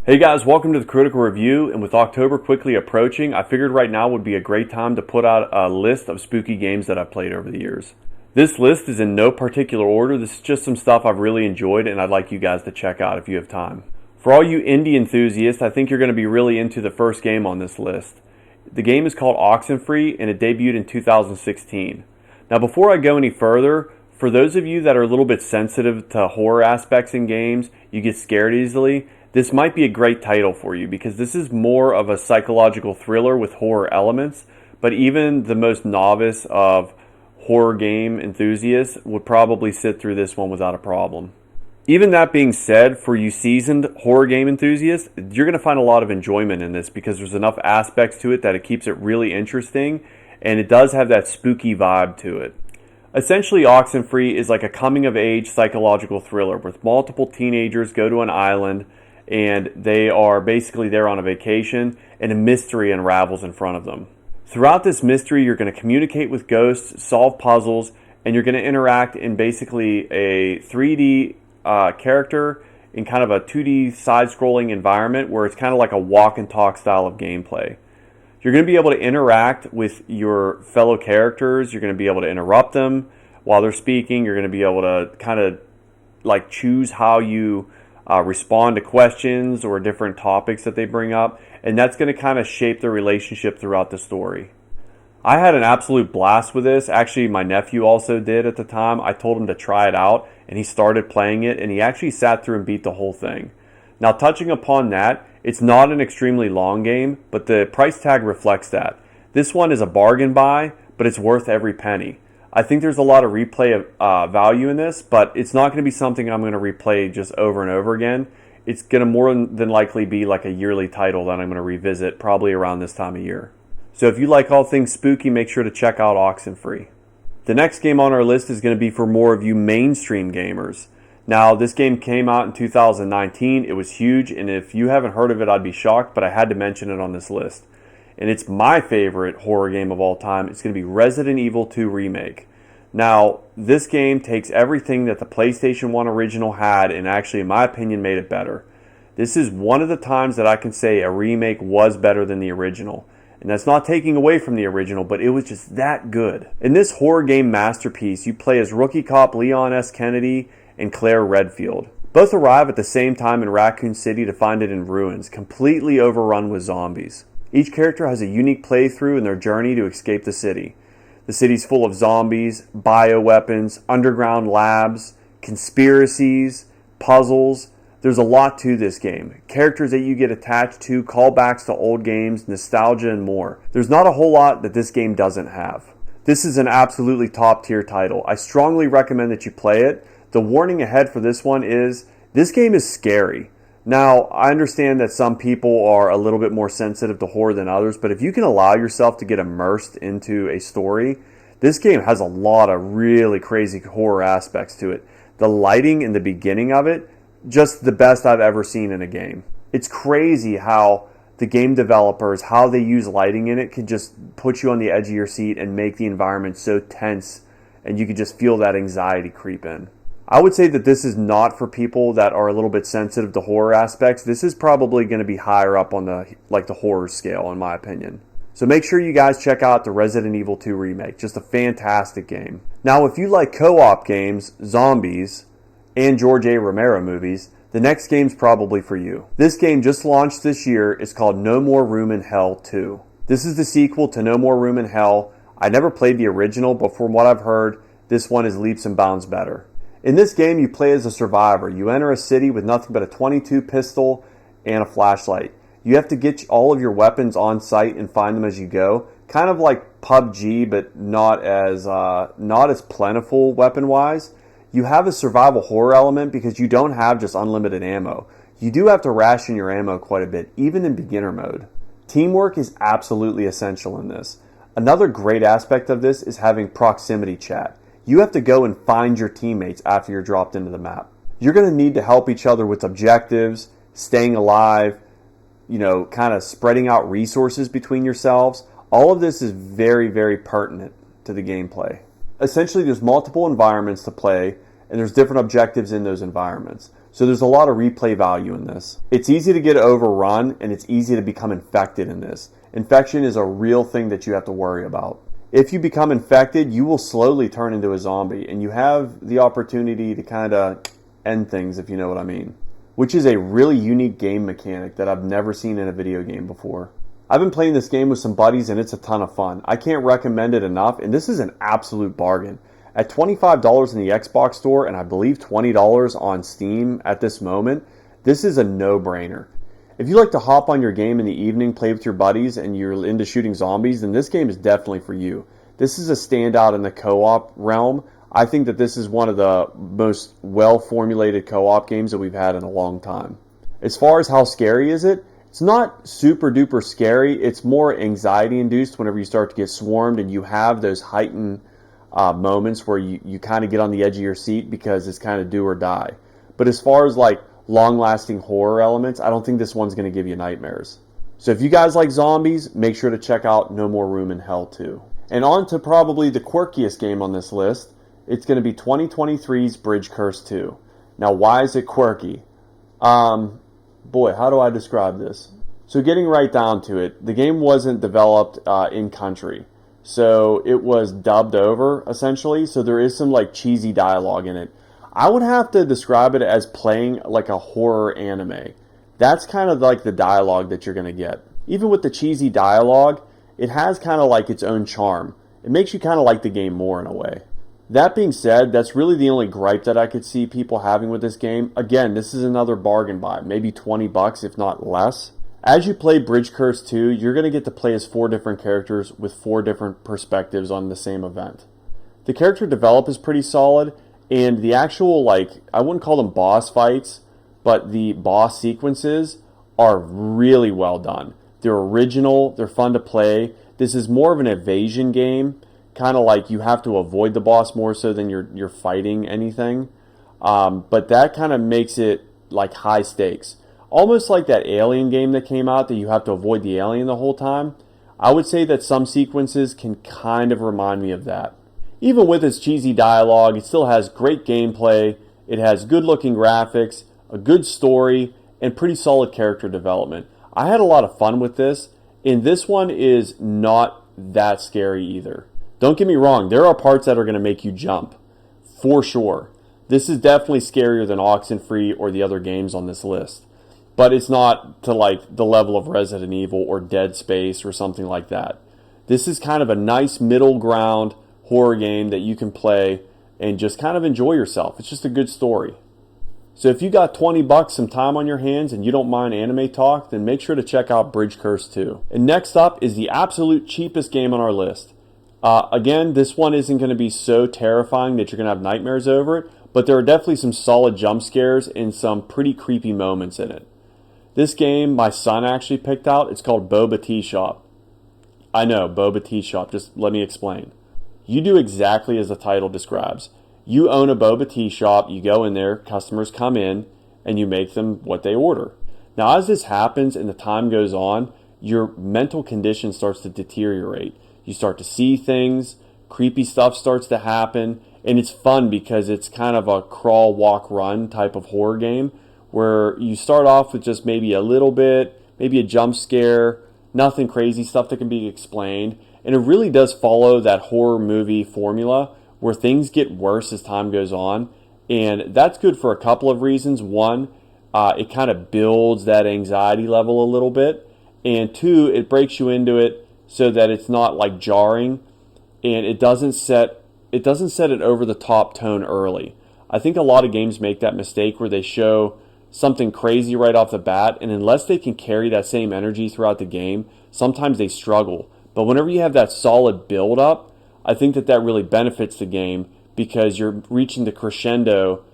Hey guys, welcome to the Critical Review, and with October quickly approaching, I figured right now would be a great time to put out a list of spooky games that I've played over the years. This list is in no particular order. This is just some stuff I've really enjoyed and I'd like you guys to check out if you have time. For all you indie enthusiasts, I think you're going to be really into the first game on this list. The game is called Oxenfree and it debuted in 2016. Now before I go any further, for those of you that are a little bit sensitive to horror aspects in games, you get scared easily, this might be a great title for you because this is more of a psychological thriller with horror elements, but even the most novice of horror game enthusiasts would probably sit through this one without a problem. Even that being said, for you seasoned horror game enthusiasts, you're going to find a lot of enjoyment in this because there's enough aspects to it that it keeps it really interesting, and it does have that spooky vibe to it. Essentially, Oxenfree is like a coming-of-age psychological thriller where multiple teenagers go to an island and they are basically there on a vacation and a mystery unravels in front of them. Throughout this mystery, you're going to communicate with ghosts, solve puzzles, and you're going to interact in basically a 3D character in kind of a 2D side-scrolling environment where it's kind of like a walk and talk style of gameplay. You're going to be able to interact with your fellow characters. You're going to be able to interrupt them while they're speaking. You're going to be able to kind of like choose how you respond to questions or different topics that they bring up, and that's going to kind of shape the relationship throughout the story. I had an absolute blast with this. Actually, my nephew also did at the time. I told him to try it out, and he started playing it, and he actually sat through and beat the whole thing. Now, touching upon that, it's not an extremely long game, but the price tag reflects that. This one is a bargain buy, but it's worth every penny. I think there's a lot of replay value in this, but it's not going to be something I'm going to replay just over and over again. It's going to more than likely be like a yearly title that I'm going to revisit probably around this time of year. So if you like all things spooky, make sure to check out Oxenfree. The next game on our list is going to be for more of you mainstream gamers. Now, this game came out in 2019. It was huge, and if you haven't heard of it, I'd be shocked, but I had to mention it on this list. And it's my favorite horror game of all time. It's going to be Resident Evil 2 Remake. Now, this game takes everything that the PlayStation 1 original had and actually, in my opinion, made it better. This is one of the times that I can say a remake was better than the original. And that's not taking away from the original, but it was just that good. In this horror game masterpiece, you play as rookie cop Leon S. Kennedy and Claire Redfield. Both arrive at the same time in Raccoon City to find it in ruins, completely overrun with zombies. Each character has a unique playthrough in their journey to escape the city. The city's full of zombies, bioweapons, underground labs, conspiracies, puzzles. There's a lot to this game. Characters that you get attached to, callbacks to old games, nostalgia, and more. There's not a whole lot that this game doesn't have. This is an absolutely top tier title. I strongly recommend that you play it. The warning ahead for this one is, this game is scary. Now, I understand that some people are a little bit more sensitive to horror than others, but if you can allow yourself to get immersed into a story, this game has a lot of really crazy horror aspects to it. The lighting in the beginning of it, just the best I've ever seen in a game. It's crazy how the game developers, how they use lighting in it can just put you on the edge of your seat and make the environment so tense, and you can just feel that anxiety creep in. I would say that this is not for people that are a little bit sensitive to horror aspects. This is probably going to be higher up on the horror scale, in my opinion. So make sure you guys check out the Resident Evil 2 Remake. Just a fantastic game. Now, if you like co-op games, zombies, and George A. Romero movies, the next game's probably for you. This game just launched this year. It's called No More Room in Hell 2. This is the sequel to No More Room in Hell. I never played the original, but from what I've heard, this one is leaps and bounds better. In this game, you play as a survivor. You enter a city with nothing but a .22 pistol and a flashlight. You have to get all of your weapons on site and find them as you go. Kind of like PUBG, but not as plentiful weapon-wise. You have a survival horror element because you don't have just unlimited ammo. You do have to ration your ammo quite a bit, even in beginner mode. Teamwork is absolutely essential in this. Another great aspect of this is having proximity chat. You have to go and find your teammates after you're dropped into the map. You're going to need to help each other with objectives, staying alive, kind of spreading out resources between yourselves. All of this is very, very pertinent to the gameplay. Essentially, there's multiple environments to play, and there's different objectives in those environments. So there's a lot of replay value in this. It's easy to get overrun and it's easy to become infected in this. Infection is a real thing that you have to worry about. If you become infected, you will slowly turn into a zombie and you have the opportunity to kind of end things, if you know what I mean. Which is a really unique game mechanic that I've never seen in a video game before. I've been playing this game with some buddies and it's a ton of fun. I can't recommend it enough, and this is an absolute bargain. At $25 in the Xbox store and I believe $20 on Steam at this moment, this is a no-brainer. If you like to hop on your game in the evening, play with your buddies, and you're into shooting zombies, then this game is definitely for you. This is a standout in the co-op realm. I think that this is one of the most well-formulated co-op games that we've had in a long time. As far as how scary is it, it's not super duper scary. It's more anxiety induced whenever you start to get swarmed and you have those heightened moments where you kind of get on the edge of your seat because it's kind of do or die. But as far as like long-lasting horror elements, I don't think this one's going to give you nightmares. So if you guys like zombies, make sure to check out No More Room in Hell 2. And on to probably the quirkiest game on this list. It's going to be 2023's Bridge Curse 2. Now, why is it quirky? Boy, how do I describe this? So getting right down to it, the game wasn't developed in country. So it was dubbed over, essentially. So there is some like cheesy dialogue in it. I would have to describe it as playing like a horror anime. That's kind of like the dialogue that you're going to get. Even with the cheesy dialogue, it has kind of like its own charm. It makes you kind of like the game more in a way. That being said, that's really the only gripe that I could see people having with this game. Again, this is another bargain buy, maybe $20 if not less. As you play Bridge Curse 2, you're going to get to play as 4 different characters with 4 different perspectives on the same event. The character develop is pretty solid, and the actual, like, I wouldn't call them boss fights, but the boss sequences are really well done. They're original, they're fun to play. This is more of an evasion game, kind of like you have to avoid the boss more so than you're fighting anything. But that kind of makes it like high stakes. Almost like that Alien game that came out that you have to avoid the alien the whole time. I would say that some sequences can kind of remind me of that. Even with its cheesy dialogue, it still has great gameplay, it has good looking graphics, a good story, and pretty solid character development. I had a lot of fun with this, and this one is not that scary either. Don't get me wrong, there are parts that are going to make you jump, for sure. This is definitely scarier than Oxenfree or the other games on this list. But it's not to like the level of Resident Evil or Dead Space or something like that. This is kind of a nice middle ground horror game that you can play and just kind of enjoy yourself. It's just a good story. So if you got $20, some time on your hands, and you don't mind anime talk, then make sure to check out Bridge Curse 2. And next up is the absolute cheapest game on our list. Again, this one isn't going to be so terrifying that you're going to have nightmares over it, but there are definitely some solid jump scares and some pretty creepy moments in it. This game, my son actually picked out. It's called Boba Tea Shop. I know, Boba Tea Shop. Just let me explain. You do exactly as the title describes. You own a boba tea shop. You go in there, customers come in, and you make them what they order. Now, as this happens and the time goes on, your mental condition starts to deteriorate. You start to see things, creepy stuff starts to happen, and it's fun because it's kind of a crawl, walk, run type of horror game, where you start off with just maybe a little bit, maybe a jump scare, nothing crazy, stuff that can be explained. And it really does follow that horror movie formula where things get worse as time goes on. And that's good for a couple of reasons. One, it kind of builds that anxiety level a little bit. And two, it breaks you into it so that it's not like jarring, and it doesn't set an over the top tone early. I think a lot of games make that mistake where they show something crazy right off the bat, and unless they can carry that same energy throughout the game, sometimes they struggle. But whenever you have that solid build up, I think that really benefits the game because you're reaching the crescendo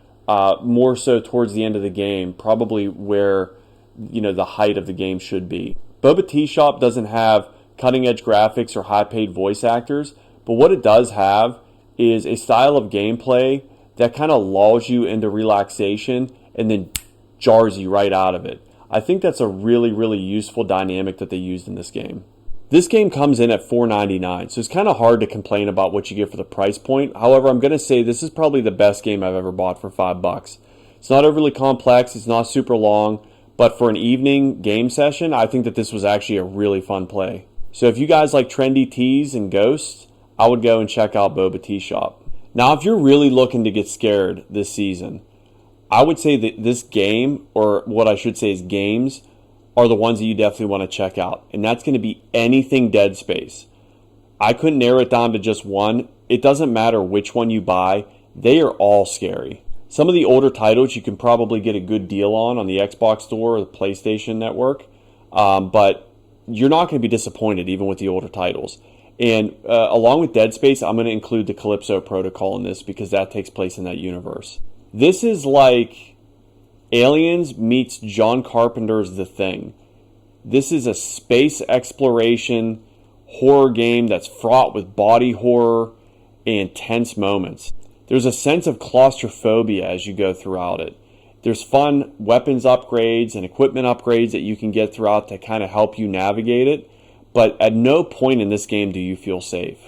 more so towards the end of the game, probably where the height of the game should be. Boba Tea Shop doesn't have cutting edge graphics or high paid voice actors, but what it does have is a style of gameplay that kind of lulls you into relaxation and then jars you right out of it. I think that's a really, really useful dynamic that they used in this game. This game comes in at $4.99, so it's kind of hard to complain about what you get for the price point. However, I'm going to say this is probably the best game I've ever bought for $5. It's not overly complex, it's not super long, but for an evening game session, I think that this was actually a really fun play. So if you guys like trendy teas and ghosts, I would go and check out Boba Tea Shop. Now, if you're really looking to get scared this season, I would say that this game, or what I should say is games, are the ones that you definitely want to check out. And that's going to be anything Dead Space. I couldn't narrow it down to just one. It doesn't matter which one you buy. They are all scary. Some of the older titles you can probably get a good deal on the Xbox Store or the PlayStation Network. But you're not going to be disappointed even with the older titles. And along with Dead Space, I'm going to include the Calypso Protocol in this because that takes place in that universe. This is like Aliens meets John Carpenter's The Thing. This is a space exploration horror game that's fraught with body horror and tense moments. There's a sense of claustrophobia as you go throughout it. There's fun weapons upgrades and equipment upgrades that you can get throughout to kind of help you navigate it. But at no point in this game do you feel safe.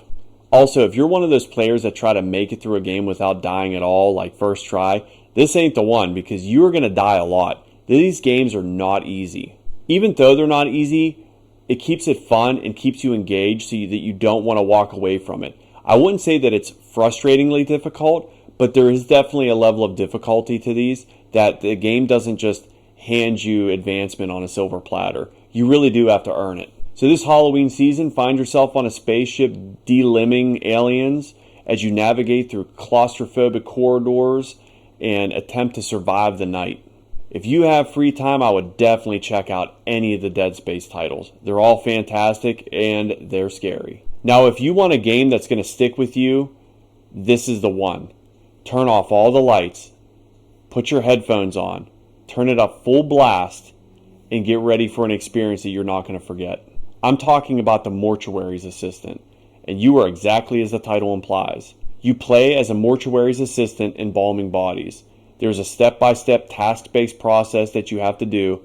Also, if you're one of those players that try to make it through a game without dying at all, like first try, this ain't the one because you are going to die a lot. These games are not easy. Even though they're not easy, it keeps it fun and keeps you engaged so that you don't want to walk away from it. I wouldn't say that it's frustratingly difficult, but there is definitely a level of difficulty to these that the game doesn't just hand you advancement on a silver platter. You really do have to earn it. So this Halloween season, find yourself on a spaceship delimbing aliens as you navigate through claustrophobic corridors and attempt to survive the night. If you have free time, I would definitely check out any of the Dead Space titles. They're all fantastic and they're scary. Now, if you want a game that's going to stick with you, this is the one. Turn off all the lights, put your headphones on, turn it up full blast, and get ready for an experience that you're not going to forget. I'm talking about the Mortuary's Assistant, and you are exactly as the title implies. You play as a mortuary's assistant embalming bodies. There's a step-by-step task-based process that you have to do,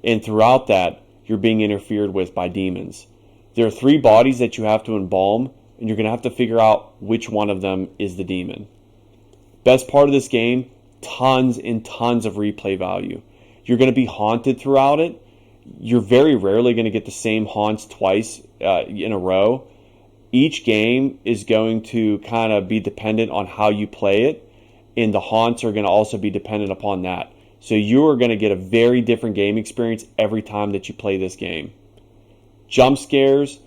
and throughout that, you're being interfered with by demons. There are 3 bodies that you have to embalm, and you're going to have to figure out which one of them is the demon. Best part of this game, tons and tons of replay value. You're going to be haunted throughout it. You're very rarely going to get the same haunts twice in a row. Each game is going to kind of be dependent on how you play it, and the haunts are going to also be dependent upon that. So you are going to get a very different game experience every time that you play this game. Jump scares,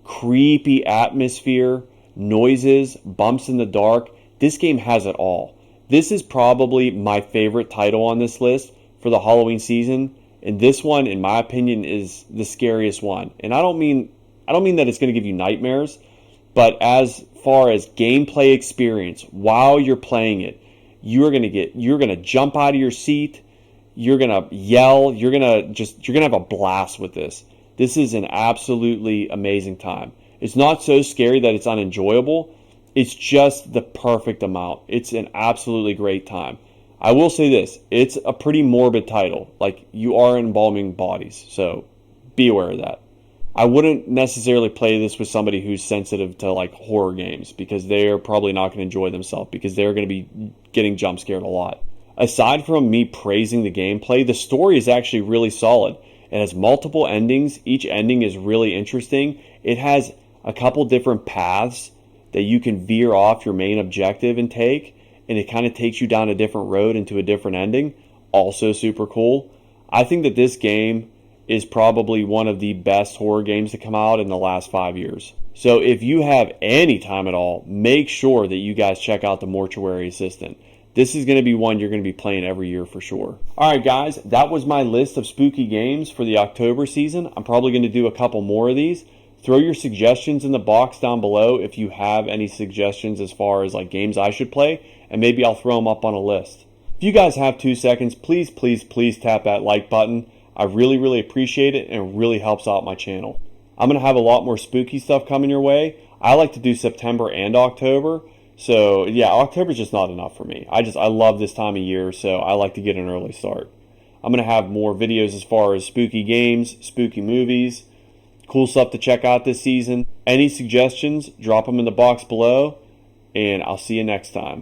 creepy atmosphere, noises, bumps in the dark. This game has it all. This is probably my favorite title on this list for the Halloween season. And this one, in my opinion, is the scariest one. And I don't mean that it's going to give you nightmares, but as far as gameplay experience, while you're playing it, you're going to jump out of your seat, you're going to yell, you're going to have a blast with this. This is an absolutely amazing time. It's not so scary that it's unenjoyable. It's just the perfect amount. It's an absolutely great time. I will say this, it's a pretty morbid title. Like, you are embalming bodies, so be aware of that. I wouldn't necessarily play this with somebody who's sensitive to like horror games because they're probably not going to enjoy themselves because they're going to be getting jump scared a lot. Aside from me praising the gameplay, the story is actually really solid. It has multiple endings. Each ending is really interesting. It has a couple different paths that you can veer off your main objective and take, and it kind of takes you down a different road into a different ending. Also super cool. I think that this game is probably one of the best horror games to come out in the last 5 years. So if you have any time at all, make sure that you guys check out the Mortuary Assistant. This is going to be one you're going to be playing every year for sure. Alright guys, that was my list of spooky games for the October season. I'm probably going to do a couple more of these. Throw your suggestions in the box down below if you have any suggestions as far as like games I should play, and maybe I'll throw them up on a list. If you guys have 2 seconds, please tap that like button. I really appreciate it, and it really helps out my channel. I'm going to have a lot more spooky stuff coming your way. I like to do September and October. So yeah, October's just not enough for me. I love this time of year, so I like to get an early start. I'm going to have more videos as far as spooky games, spooky movies, cool stuff to check out this season. Any suggestions, drop them in the box below, and I'll see you next time.